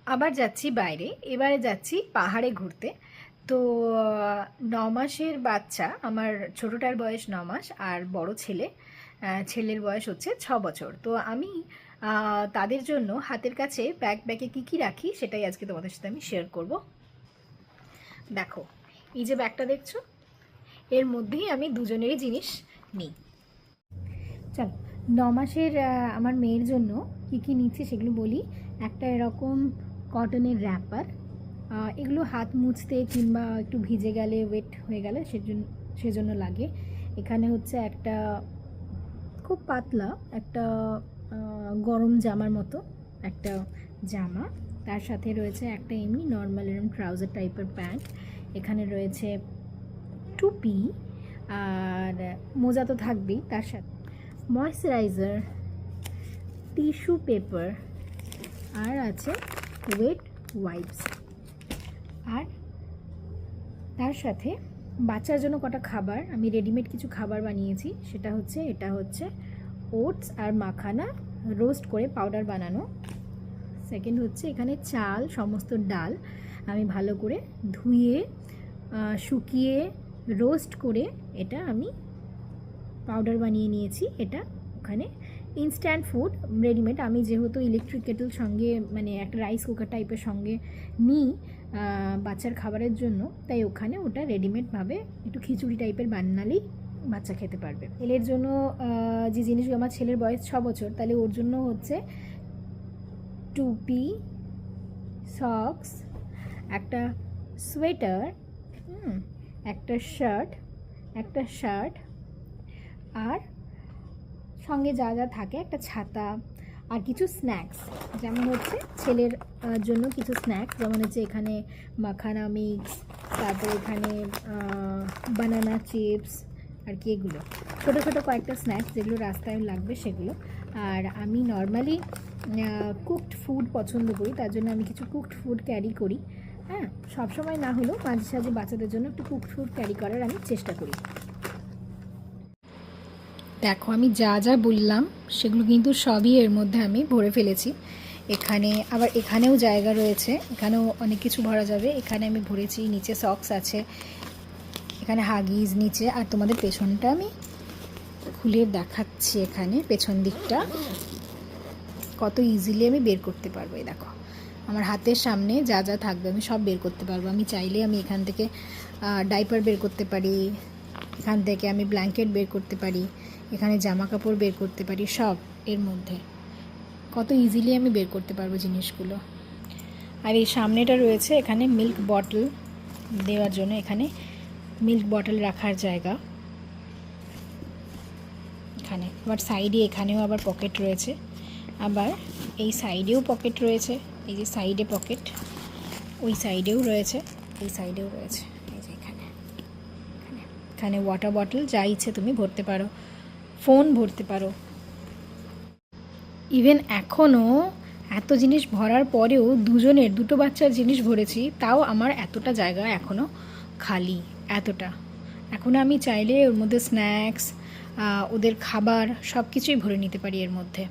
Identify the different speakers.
Speaker 1: আবার যাচ্ছি বাইরে, এবারে যাচ্ছি পাহাড়ে ঘুরতে। তো 9 মাসের বাচ্চা, আমার ছোটোটার বয়স 9 মাস, আর বড় ছেলে, ছেলের বয়স হচ্ছে 6 বছর। তো আমি তাদের জন্য হাতের কাছে ব্যাগে কী কী রাখি সেটাই আজকে তোমাদের সাথে আমি শেয়ার করব। দেখো, এই যে ব্যাগটা দেখছো, এর মধ্যেই আমি দুজনেরই জিনিস নিই। চলো, 9 মাসের আমার মেয়ের জন্য কী কী নিচ্ছি সেগুলো বলি। একটা এরকম কটনের র্যাপার, এগুলো হাত মুছতে কিংবা একটু ভিজে গেলে, ওয়েট হয়ে গেলে সেজন্য লাগে। এখানে হচ্ছে একটা খুব পাতলা একটা গরম জামার মতো একটা জামা, তার সাথে রয়েছে একটা এমনি নর্মাল এরকম ট্রাউজার টাইপের প্যান্ট। এখানে রয়েছে টুপি, আর মোজা তো থাকবেই, তার সাথে ময়শ্চারাইজার, টিস্যু পেপার, আর আছে ওয়েট ওয়াইপস। আর তার সাথে বাচ্চার জন্য কটা খাবার, আমি রেডিমেড কিছু খাবার বানিয়েছি। সেটা হচ্ছে, এটা হচ্ছে ওটস আর মাখানা রোস্ট করে পাউডার বানানো। সেকেন্ড হচ্ছে এখানে চাল, সমস্ত ডাল আমি ভালো করে ধুয়ে শুকিয়ে রোস্ট করে এটা আমি পাউডার বানিয়ে নিয়েছি। এটা ওখানে ইনস্ট্যান্ট ফুড রেডিমেড, আমি যেহেতু ইলেকট্রিক কেটল সঙ্গে মানে একটা রাইস কুকার টাইপের সঙ্গে নিই বাচ্চার খাবারের জন্য, তাই ওখানে ওটা রেডিমেডভাবে একটু খিচুড়ি টাইপের বানালেই বাচ্চা খেতে পারবে। ছেলের জন্য যে জিনিসগুলো, আমার ছেলের বয়স 6 বছর, তাহলে ওর জন্য হচ্ছে টুপি, সক্স, একটা সোয়েটার, একটা শার্ট, আর সঙ্গে যা যা থাকে একটা ছাতা, আর কিছু স্ন্যাক্স, যেমন হচ্ছে ছেলের জন্য কিছু স্ন্যাক্স, যেমন হচ্ছে এখানে মাখানা মিক্স, তারপর এখানে বানানা চিপস, আর কি এগুলো ছোটো ছোটো কয়েকটা স্ন্যাক্স যেগুলো রাস্তায় লাগবে সেগুলো। আর আমি নর্মালি কুকড ফুড পছন্দ করি, তার জন্য আমি কিছু কুকড ফুড ক্যারি করি। হ্যাঁ, সবসময় না হলেও মাঝে সাঝে বাচ্চাদের জন্য একটু কুকড ফুড ক্যারি করার আমি চেষ্টা করি। দেখো, আমি যা যা বললাম সেগুলো কিন্তু সবই এর মধ্যে আমি ভরে ফেলেছি। এখানে আবার এখানেও জায়গা রয়েছে, এখানেও অনেক কিছু ভরা যাবে। এখানে আমি ভরেছি, নিচে সক্স আছে, এখানে হাগিজ নিচে। আর তোমাদের পেছনটা আমি খুলে দেখাচ্ছি, এখানে পেছন দিকটা কত ইজিলি আমি বের করতে পারবো। এই দেখো, আমার হাতের সামনে যা যা থাকবে আমি সব বের করতে পারবো। আমি চাইলে আমি এখান থেকে ডাইপার বের করতে পারি, এখান থেকে আমি ব্ল্যাঙ্কেট বের করতে পারি, এখানে জামা কাপড় বের করতে পারি, সব এর মধ্যে কত ইজিলি আমি বের করতে পারবো জিনিসগুলো। আর এই সামনেটা রয়েছে এখানে মিল্ক বটল দেওয়ার জন্য, এখানে মিল্ক বটল রাখার জায়গা। এখানে আবার সাইডে, এখানেও আবার পকেট রয়েছে, আবার এই সাইডেও পকেট রয়েছে, এই যে সাইডে পকেট, ওই সাইডেও রয়েছে, এই সাইডেও রয়েছে। এই যে এখানে এখানে ওয়াটার বটল যা ইচ্ছে তুমি ভরতে পারো, ফোন ভরতে পারো। ইভেন এখনও এত জিনিস ভরার পরেও দুটো বাচ্চার জিনিস ভরেছি, তাও আমার এতটা জায়গা এখনও খালি, এতটা। এখনও আমি চাইলে ওর মধ্যে স্ন্যাক্স, ওদের খাবার সব কিছুই ভরে নিতে পারি এর মধ্যে।